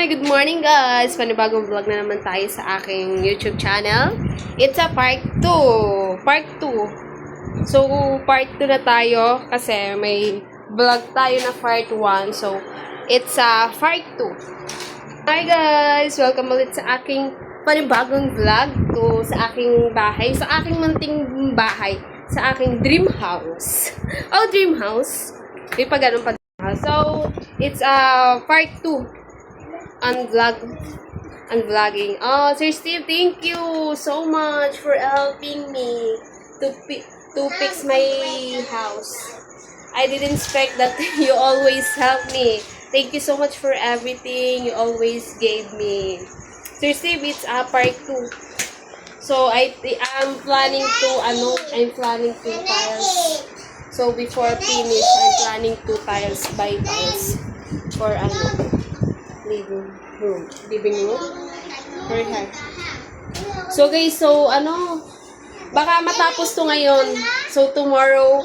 Good morning guys! Panibagong vlog na naman tayo sa aking YouTube channel. It's a part 2. Part 2. So, part 2 na tayo kasi may vlog tayo na part 1. So, it's a part 2. Hi guys! Welcome ulit sa aking panibagong vlog to sa aking bahay. Sa aking munting bahay. Sa aking dream house. Oh, dream house! May pa ganun pa. So, it's a part 2. Vlogging. Oh, Sir Steve, thank you so much for helping me to fix my house. I didn't expect that you always help me. Thank you so much for everything you always gave me. Sir Steve, it's a part 2. So I'm planning to tiles. So before finish, I'm planning 2 tiles by tiles for living room for her. So guys, baka matapos to ngayon. So tomorrow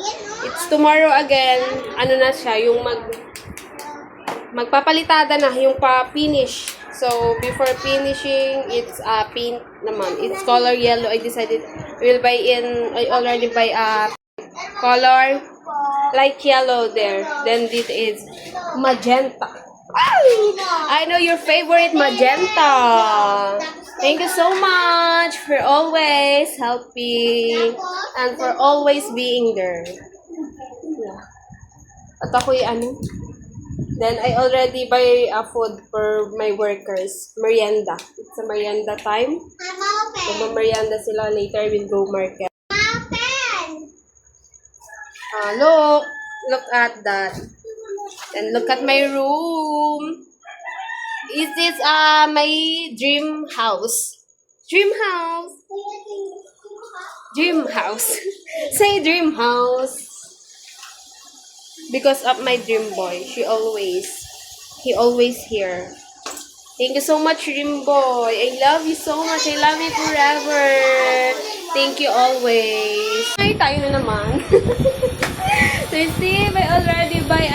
again, na siya, yung magpapalitada na, yung pa-finish. So before finishing, it's paint naman. It's color yellow. I already buy a color light yellow there. Then this is magenta. I know your favorite magenta. Thank you so much for always helping and for always being there. At ako'y Then I already buy a food for my workers. Merienda. It's a merienda time. So merienda sila, later we'll go market. Look at that. And look at my room. Is this my dream house? Dream house. Dream house. Say dream house. Because of my dream boy. He always here. Thank you so much, dream boy. I love you so much. I love you forever. Thank you always. Ay, tayo na naman. So Steve, I already buy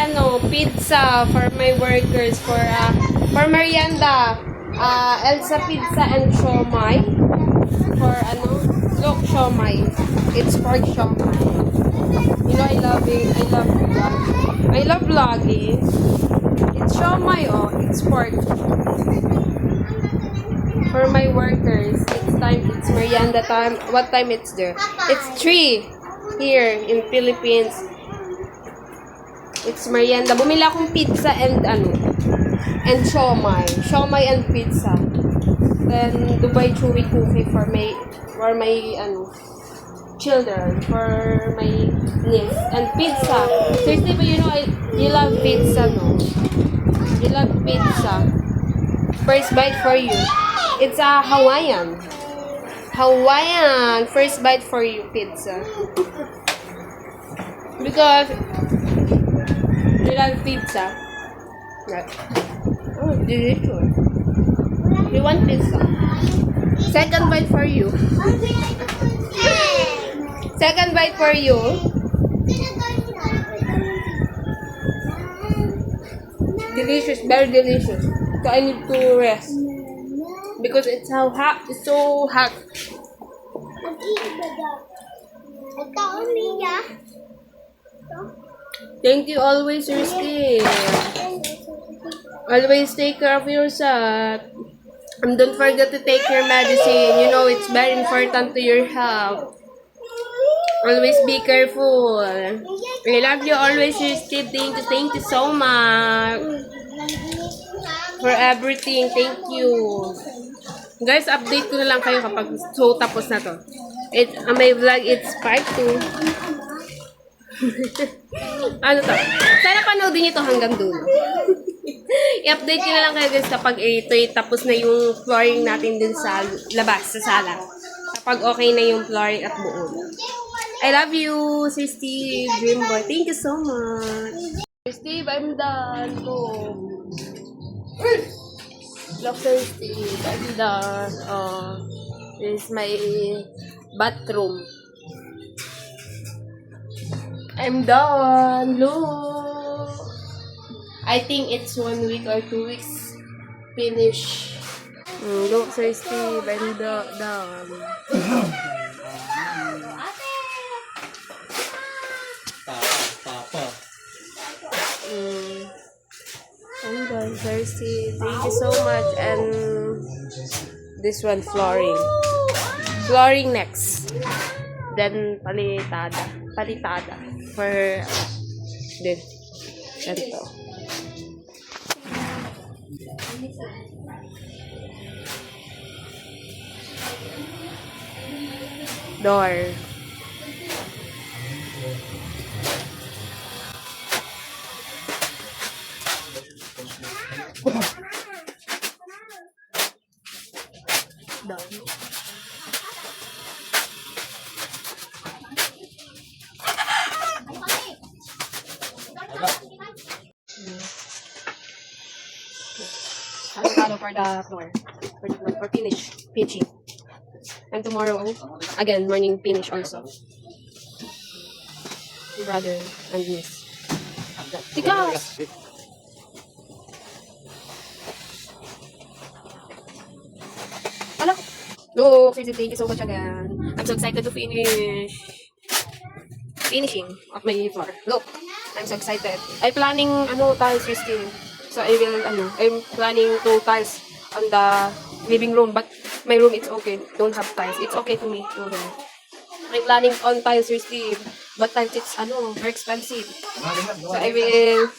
pizza for my workers for merienda. Elsa pizza and siomai. For look, siomai. It's pork siomai. You know I love vlogging. It's siomai, it's pork. For my workers, it's merienda time. What time it's there? It's 3 here in Philippines. It's merienda. Bumili akong pizza and siomai. Siomai and pizza. Then Dubai chewy cookie for my children, for my niece, and pizza. Seriously, but you love pizza, no? You love pizza. First bite for you. It's a Hawaiian. First bite for you, pizza. Because you love pizza. Right. Oh, delicious. You want pizza? Second bite for you. Second bite for you. Delicious, very delicious. So I need to rest because it's so hot. It's so hot. Thank you always, Sir Steve. Always take care of yourself. And don't forget to take your medicine. You know, it's very important to your health. Always be careful. I love you always, Sir Steve. Thank you so much for everything. Thank you. Guys, update ko na lang kayo kapag tapos na to. My vlog, it's part 2. Sana panoodin nyo to hanggang dulo. I-update ko na lang kayo guys kapag tapos na yung flooring natin dun sa labas, sa sala. Kapag okay na yung flooring at buo. I love you, Sir Steve, Dream Boy. Thank you so much. Sir Steve, I'm done. Look, Sir Steve, I'm done. This is my bathroom. I'm done. Look. I think it's 1 week or 2 weeks finish. Look, Sir Steve, and down. Papa. And done, Sir Steve. Thank you so much. And this one, flooring. Flooring next. Then, palitada. Palitada. For this. Ganito. Door. Door. For the floor. For finish. Pitching. And tomorrow, again, morning finish also. Brother and niece. Tigas! Hello! Look, Sir, thank you so much again. I'm so excited to finish. Finishing of my floor. Look, I'm so excited. I'm planning, tiles risking. So I will, I'm planning to tiles on the living room. But my room, it's okay. Don't have tiles. It's okay to me. Okay. I'm planning on tiles risking. But tiles, it's, very expensive. So I will,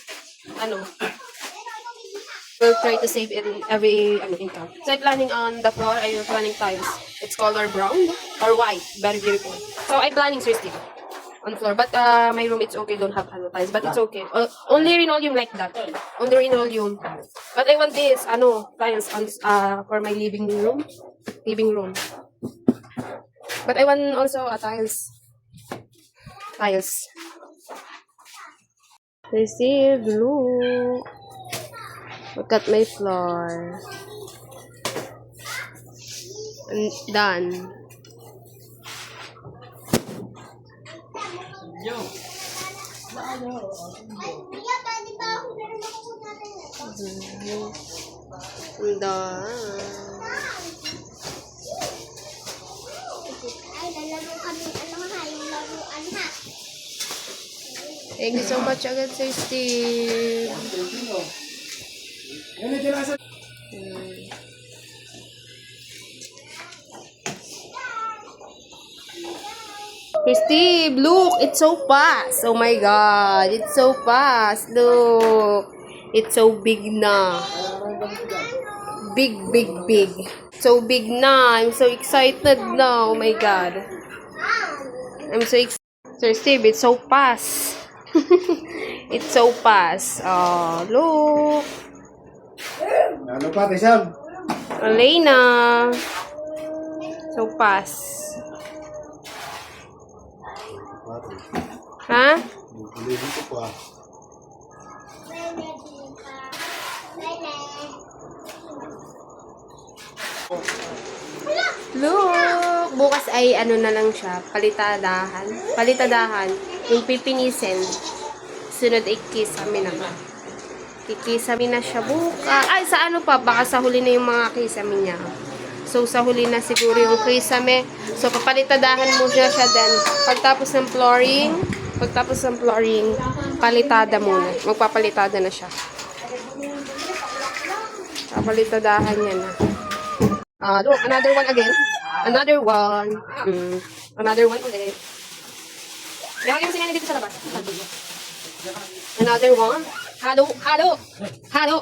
will try to save in every, income. So I'm planning on the floor, I'm planning tiles. It's color brown or white. Very beautiful. So I'm planning seriously on floor. But my room, it's okay. Don't have tiles. But it's okay. Only linoleum like that. Only linoleum. But I want this, tiles on, for my living room. Living room. But I want also a tiles. Tiles. Receive, look at my floor. And done. Done. Thank you so much again, Sir Steve. Sir Steve, look, it's so fast. Oh my God, it's so fast. Look, it's so big na. Big, big, big. So big na. I'm so excited now. Oh my God. I'm so excited. Sir Steve, it's so fast. It's so fast. Oh, look. Ano pa, Tisab? Elena. So fast. Ha? Dito pa. Look! Bukas ay na lang siya. Palitadahan. Palitadahan. Yung pipinisin. Sunod ay kisame naman. Kikisame na siya bukas. Ay, sa pa? Baka sa huli na yung mga kisame niya. So, sa huli na siguro yung kisame. So, papalitadahan mo siya then pagtapos ng flooring, palitada muna. Magpapalitada na siya. Papalitadahan niya na. Look, another one again. Another one. Another one ulit. Lagi mo sinanay dito sa labas. Another one. Halo, halo, halo.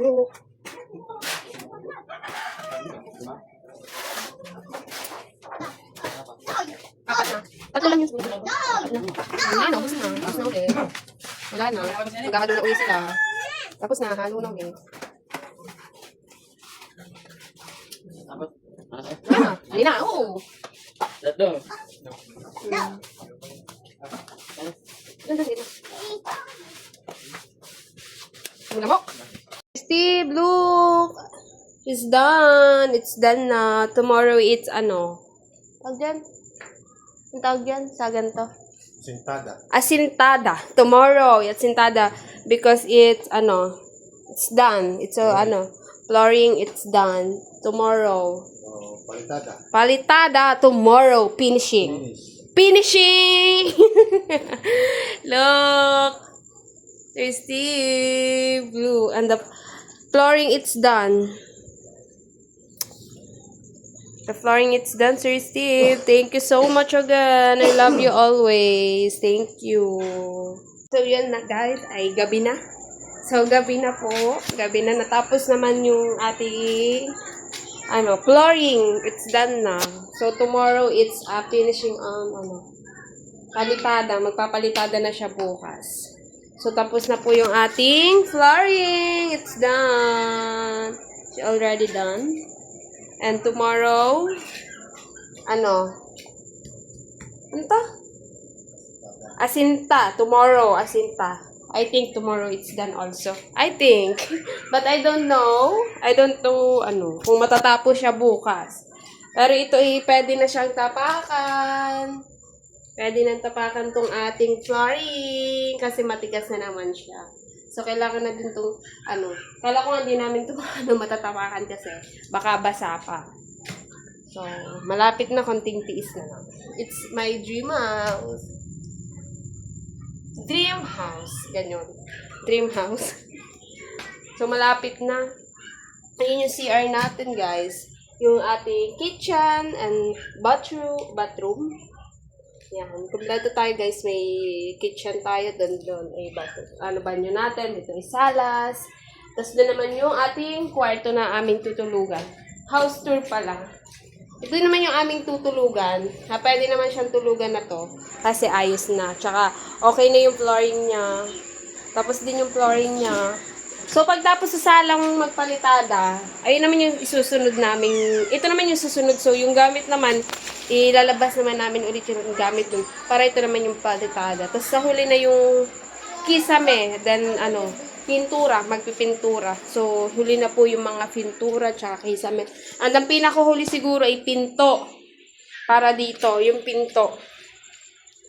Look. Apat na. Tatlo lang yung spoon. Wala na, ubus na. Ubus na ulit. Wala na. Maghahalo na ulit sila. Tapos na, halo na ulit. Hindi na, oo. Tatlo. Lamok. Steve, look. It's done. It's done na. Tomorrow it's Tag dyan? Ang tawag yan sa ganito? Sintada. Asintada. Tomorrow, asintada. Because it's, it's done. It's flooring, it's done. Tomorrow. Oh, palitada. Palitada, tomorrow. Finishing. Finish. Finishing! Look! There's the blue. And the flooring, it's done. The flooring, it's done, Sir Steve. Thank you so much again. I love you always. Thank you. So, yun na guys. Ay, gabi na. So, gabi na po. Gabi na. Natapos naman yung ating flooring. It's done na. So, tomorrow, it's finishing palitada. Magpapalitada na siya bukas. So, tapos na po yung ating flooring. It's done. It's already done. And tomorrow, ano to? Asinta. Tomorrow, asinta. I think tomorrow it's done also. I think. But I don't know. I don't know, kung matatapos siya bukas. Pero ito pwede na siyang tapakan. Pwede nang tapakan tong ating flooring. Kasi matigas na naman siya. So, kailangan na din itong, kala ko hindi namin ito matatapakan kasi baka basa pa. So, malapit na, konting tiis na lang. It's my dream house. Dream house. Ganyan. Dream house. So, malapit na. Ayun yung CR natin, guys. Yung ating kitchen and bathroom. Yan. Kompleto tayo, guys. May kitchen tayo. Doon ay banyo natin. Dito ay salas. Tapos doon naman yung ating kwarto na aming tutulugan. House tour pala. Ito naman yung aming tutulugan. Pwede naman siyang tulugan na to. Kasi ayos na. Tsaka okay na yung flooring niya. Tapos din yung flooring niya. So, pagtapos sa salang magpalitada, ayun naman yung isusunod namin. Ito naman yung susunod. So, yung gamit naman, ilalabas naman namin ulit yung gamit dun. Para ito naman yung palitada. Tapos, sa huli na yung kisame. Then, pintura. Magpipintura. So, huli na po yung mga pintura tsaka kisame. And ang pinakahuli siguro ay pinto. Para dito, yung pinto.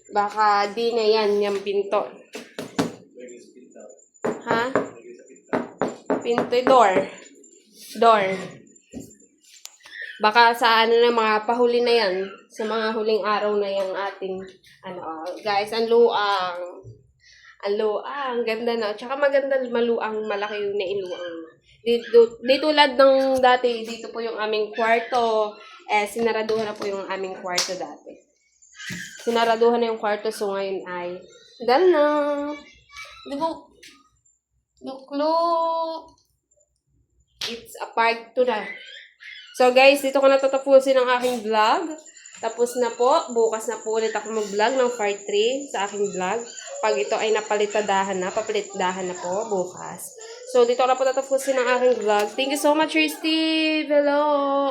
Baka di na yan, yung pinto. Ha? Pinto, door. Baka sa mga pahuli na yan, sa mga huling araw na yung ating, guys, ang luang. Ang luang, ganda na. Tsaka maganda maluang, malaki yung nailuang. Dito tulad ng dati, dito po yung aming kwarto. Sinaraduhan na po yung aming kwarto dati. Sinaraduhan na yung kwarto, so ngayon ay, ganda. Look. It's a part 2 na. So guys, dito ko natatapusin ang aking vlog. Tapos na po. Bukas na po ulit ako mag-vlog ng part 3 sa aking vlog. Pag ito ay papalitadahan na po bukas. So dito ko na po tatapusin ang aking vlog. Thank you so much, Steve. Hello.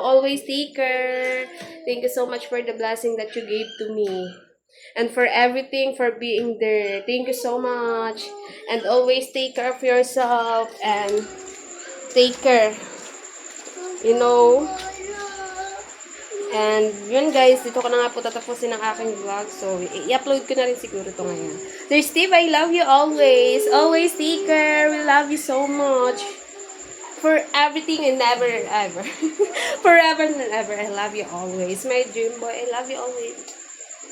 Always take care. Thank you so much for the blessing that you gave to me. And for everything, for being there. Thank you so much. And always take care of yourself. And take care. And yun guys, dito ko na nga po tatapusin ang aking vlog. So, i-upload ko na rin siguro ito ngayon. Sir Steve, I love you always. Always take care. We love you so much. For everything and never ever. Forever and ever. I love you always. My dream boy, I love you always.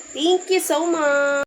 Thank you so much.